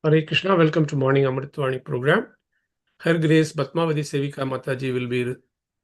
Hare Krishna, welcome to Morning Amrut Vani program. Her Grace Padmavati Sevika Mataji will be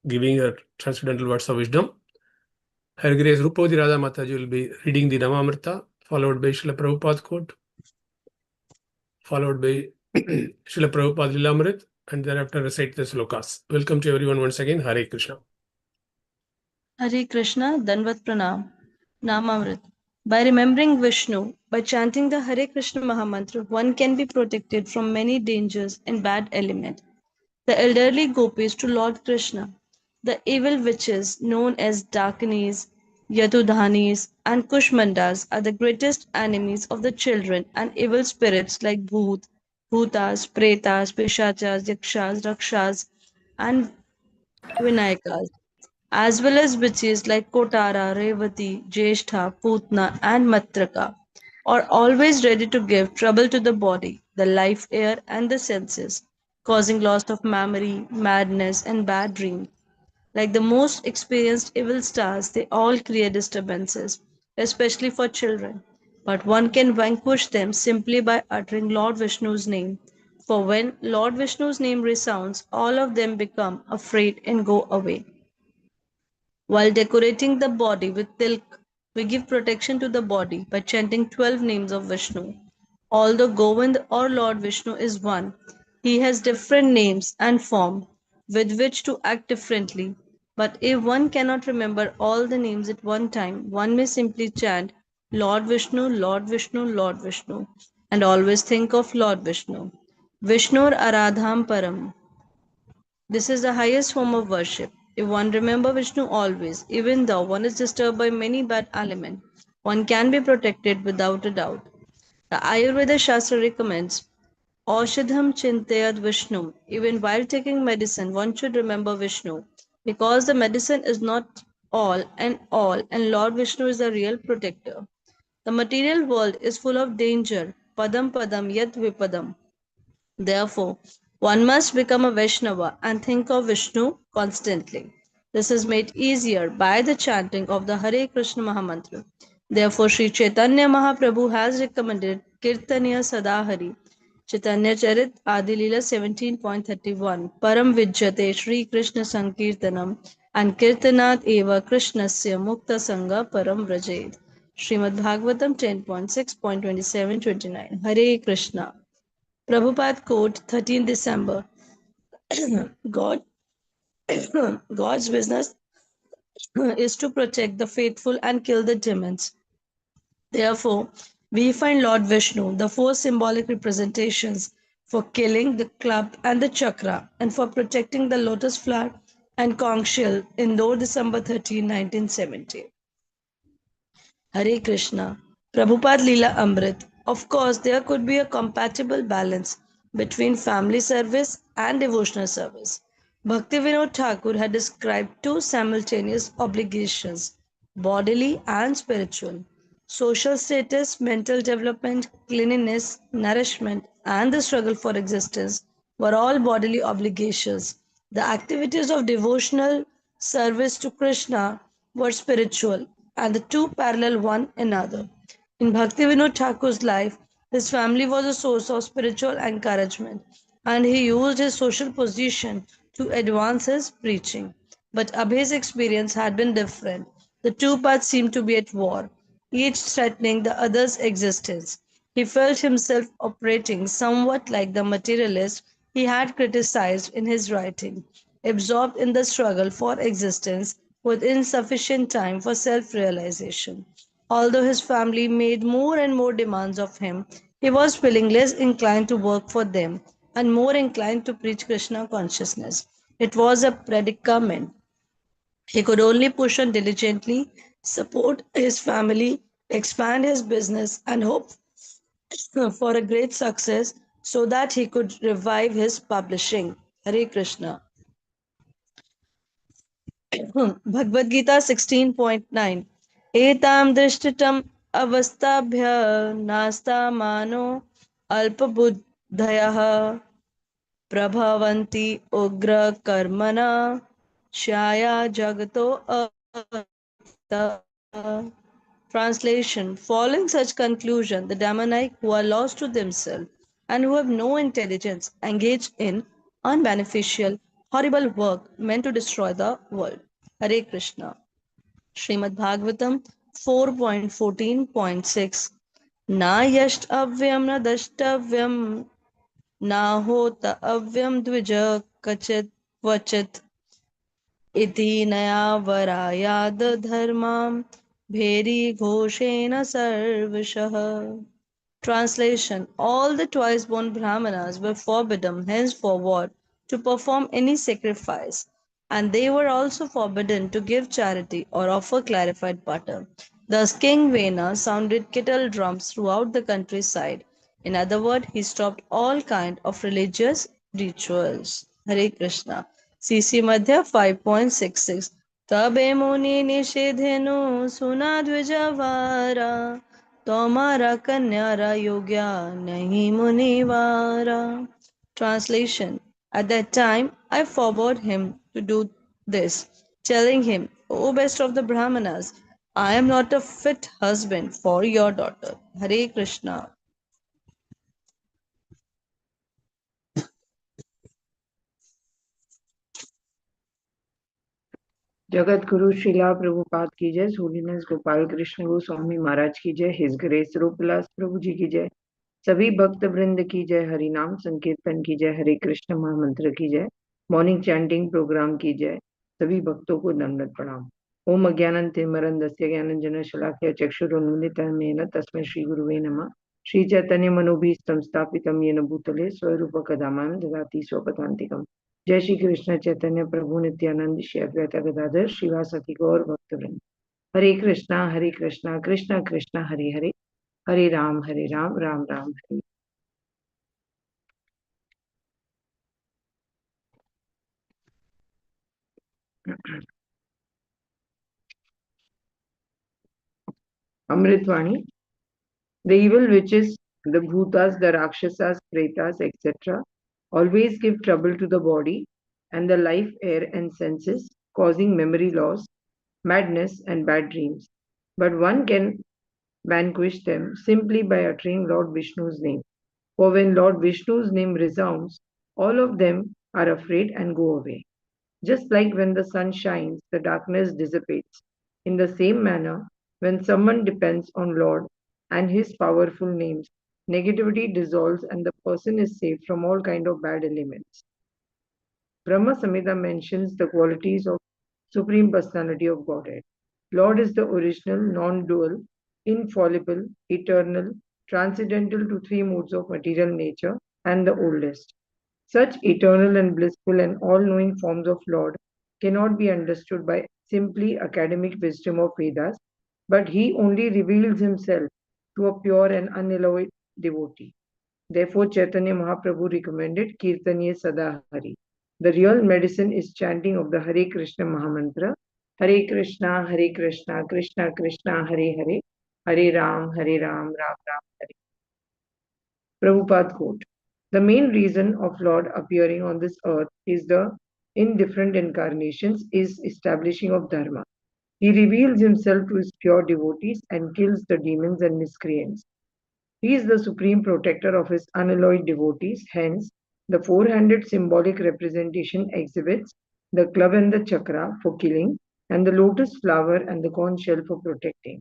giving her transcendental words of wisdom. Her Grace Rupavati Radha Mataji will be reading the Namamrita, followed by Srila Prabhupada quote, followed by Srila Prabhupada Lilamrit, and thereafter recite the slokas. Welcome to everyone once again. Hare Krishna. Hare Krishna, Danvat Pranam, Namamrit. By remembering Vishnu, by chanting the Hare Krishna Mahamantra, one can be protected from many dangers and bad elements. The elderly gopis to Lord Krishna, the evil witches known as Dakinis, Yadudhanis, and Kushmandas are the greatest enemies of the children, and evil spirits like Bhutas, Pretas, Pishachas, Yakshas, Rakshas, and Vinayakas, as well as witches like Kotara, Revati, Jeshtha, Putna, and Matraka, are always ready to give trouble to the body, the life air, and the senses, causing loss of memory, madness, and bad dreams. Like the most experienced evil stars, they all create disturbances, especially for children. But one can vanquish them simply by uttering Lord Vishnu's name. For when Lord Vishnu's name resounds, all of them become afraid and go away. While decorating the body with tilk, we give protection to the body by chanting 12 names of Vishnu. Although Govind or Lord Vishnu is one, he has different names and form with which to act differently. But if one cannot remember all the names at one time, one may simply chant Lord Vishnu, Lord Vishnu, Lord Vishnu, and always think of Lord Vishnu. Vishnur Aradham Param. This is the highest form of worship. If one remembers Vishnu always, even though one is disturbed by many bad elements, one can be protected without a doubt. The Ayurveda Shastra recommends Aushadham Chintayat Vishnu. Even while taking medicine, one should remember Vishnu because the medicine is not all, and Lord Vishnu is the real protector. The material world is full of danger. Padam padam yad vipadam. Therefore, one must become a Vaishnava and think of Vishnu constantly. This is made easier by the chanting of the Hare Krishna Mahamantra. Therefore, Sri Chaitanya Mahaprabhu has recommended Kirtaniya Sadahari. Chaitanya Charit Adi Leela 17.31 Param Vijyate Sri Krishna Sankirtanam and Kirtanat Eva Krishnasya Mukta Sangha Param Vrajed. Srimad Bhagavatam 10.6.27-29 Hare Krishna. Prabhupada quote 13 December God God's business is to protect the faithful and kill the demons. Therefore, we find Lord Vishnu, the four symbolic representations for killing the club and the chakra, and for protecting the lotus flower and conch shell, Indore, December 13, 1970. Hare Krishna. Prabhupada Leela Amrit. Of course, there could be a compatible balance between family service and devotional service. Bhaktivinoda Thakur had described two simultaneous obligations, bodily and spiritual. Social status, mental development, cleanliness, nourishment, and the struggle for existence were all bodily obligations. The activities of devotional service to Krishna were spiritual, and the two parallel one another. In Bhaktivinoda Thakur's life, his family was a source of spiritual encouragement, and he used his social position to advance his preaching. But Abhay's experience had been different. The two paths seemed to be at war, each threatening the other's existence. He felt himself operating somewhat like the materialist he had criticized in his writing, absorbed in the struggle for existence with insufficient time for self realization. Although his family made more and more demands of him, he was feeling less inclined to work for them and more inclined to preach Krishna consciousness. It was a predicament. He could only push on diligently, support his family, expand his business, and hope for a great success so that he could revive his publishing. Hare Krishna. Bhagavad Gita 16.9 Etam drishtitam avastabhya nasta mano alpabuddhayah prabhavanti ugra karmana shaya jagato Translation: following such conclusion, the demonic who are lost to themselves and who have no intelligence engage in unbeneficial, horrible work meant to destroy the world. Hare Krishna. Srimad Bhagavatam 4.14.6 Na yasht avyam na dashtavyam na hota avyam dvija kachit vachit iti naya varayad dharmam bheri ghoshena sarvashah. Translation: all the twice born Brahmanas were forbidden henceforward to perform any sacrifice, and they were also forbidden to give charity or offer clarified butter. Thus, King Vena sounded kettle drums throughout the countryside. In other words, he stopped all kind of religious rituals. Hare Krishna. CC Madhya 5.66 तबे मुनि निषेधेनु सुना द्विजवारा Tomara कन्यारा योग्या nahi munivara. Translation: at that time I forbade him to do this, telling him, O best of the Brahmanas, I am not a fit husband for your daughter. Hare Krishna. Jagat Guru Srila Prabhupada की जय, holiness Gopal Krishna Goswami महाराज की जय, his grace रूपलास प्रभु जी की जय, सभी भक्त वृंद की जय, हरि नाम संकीर्तन की जय, हरे कृष्ण महामंत्र की जय, मॉर्निंग चैंटिंग प्रोग्राम की जय, सभी भक्तों को दंडवत प्रणाम। ओम अज्ञानंतिमिरन्धस्य ज्ञानंजन शलाकया चक्षुरुन्मिलितं येन तस्मै श्री गुरुवे नमः। श्री चैतन्य मनोभीष्टं स्थापितं येन भूतले स्वरूपकदामानं ददाति स्वपदान्तिकम्। जय श्री कृष्ण चैतन्य प्रभु नित्यानंद श्री अद्वैत गदाधर श्रीवासति गौर भक्तवृंद। हरे कृष्णा कृष्णा कृष्णा हरे हरे, हरे राम राम राम हरे। Amritwani. The evil witches, the bhutas, the rakshasas, pretas, etc. always give trouble to the body and the life air and senses, causing memory loss, madness and bad dreams. But one can vanquish them simply by uttering Lord Vishnu's name. For when Lord Vishnu's name resounds, all of them are afraid and go away. Just like when the sun shines, the darkness dissipates. In the same manner, when someone depends on Lord and his powerful names, negativity dissolves and the person is saved from all kind of bad elements. Brahma Samhita mentions the qualities of Supreme Personality of Godhead. Lord is the original, non-dual, infallible, eternal, transcendental to three modes of material nature, and the oldest. Such eternal and blissful and all-knowing forms of Lord cannot be understood by simply academic wisdom of Vedas, but he only reveals himself to a pure and unalloyed devotee. Therefore, Chaitanya Mahaprabhu recommended Kirtaniya Sadahari. The real medicine is chanting of the Hare Krishna Mahamantra. Hare Krishna, Krishna Krishna, Hare Hare, Hare Ram, Ram Ram, Hare. Prabhupada quote: the main reason of Lord appearing on this earth is the in different incarnations is establishing of Dharma. He reveals himself to his pure devotees and kills the demons and miscreants. He is the supreme protector of his unalloyed devotees. Hence, the four-handed symbolic representation exhibits the club and the chakra for killing, and the lotus flower and the conch shell for protecting.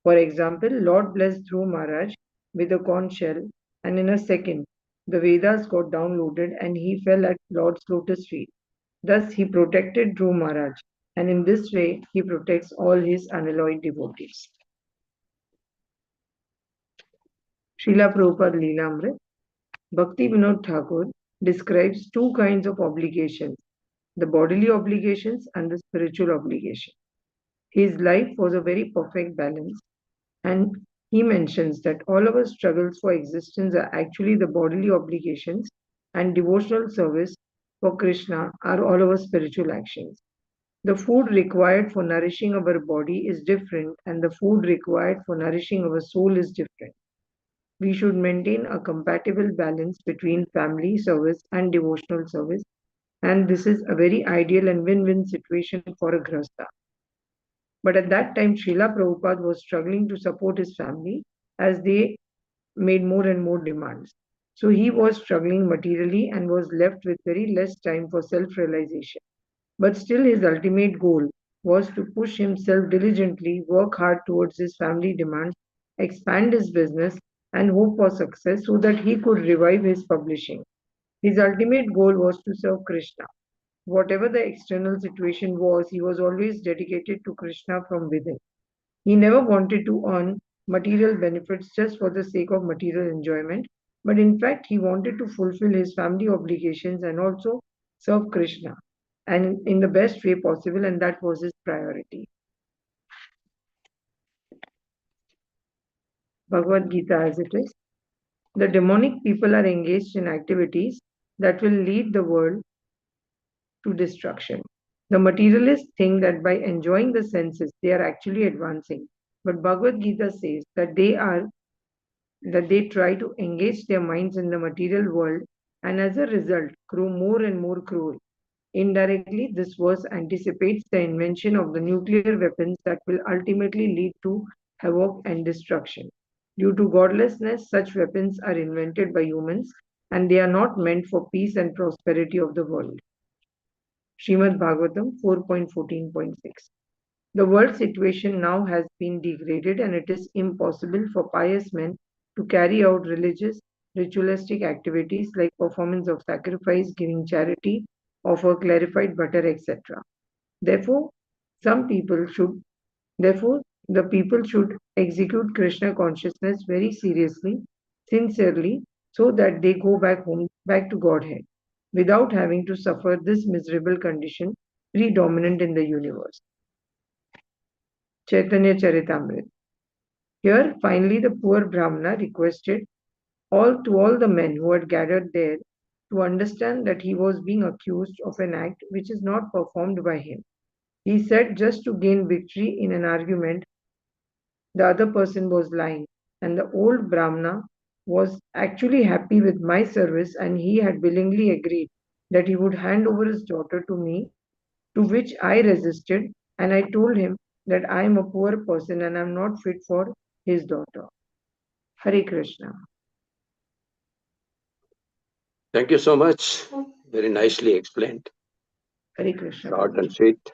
For example, Lord blessed Dhruv Maharaj with a conch shell, and in a second, the Vedas got downloaded and he fell at Lord's lotus feet. Thus, he protected Dhruv Maharaj, and in this way, he protects all his unalloyed devotees. Srila Prabhupada Leelamrit. Bhakti Vinod Thakur describes two kinds of obligations, the bodily obligations and the spiritual obligation. His life was a very perfect balance, and he mentions that all our struggles for existence are actually the bodily obligations, and devotional service for Krishna are all our spiritual actions. The food required for nourishing our body is different, and the food required for nourishing our soul is different. We should maintain a compatible balance between family service and devotional service, and this is a very ideal and win-win situation for a grahastha. But at that time, Srila Prabhupada was struggling to support his family as they made more and more demands. So he was struggling materially and was left with very less time for self-realization. But still his ultimate goal was to push himself diligently, work hard towards his family demands, expand his business, and hope for success so that he could revive his publishing. His ultimate goal was to serve Krishna. Whatever the external situation was, he was always dedicated to Krishna from within. He never wanted to earn material benefits just for the sake of material enjoyment, but in fact, he wanted to fulfill his family obligations and also serve Krishna and in the best way possible, and that was his priority. Bhagavad Gita as it is. The demonic people are engaged in activities that will lead the world to destruction. The materialists think that by enjoying the senses, they are actually advancing. But Bhagavad Gita says that they try to engage their minds in the material world and as a result grow more and more cruel. Indirectly, this verse anticipates the invention of the nuclear weapons that will ultimately lead to havoc and destruction. Due to godlessness, such weapons are invented by humans and they are not meant for peace and prosperity of the world. Srimad Bhagavatam 4.14.6. The world situation now has been degraded and it is impossible for pious men to carry out religious, ritualistic activities like performance of sacrifice, giving charity, offer clarified butter, etc. Therefore, some people should therefore the people should execute Krishna consciousness very seriously, sincerely, so that they go back home, back to Godhead, without having to suffer this miserable condition predominant in the universe. Chaitanya Charitamrita. Here, finally, the poor Brahmana requested all the men who had gathered there to understand that he was being accused of an act which is not performed by him. He said just to gain victory in an argument, the other person was lying, and the old Brahmana was actually happy with my service and he had willingly agreed that he would hand over his daughter to me, to which I resisted, and I told him that I am a poor person and I am not fit for his daughter. Hare Krishna. Thank you so much. Very nicely explained. Hare Krishna. Short and sweet.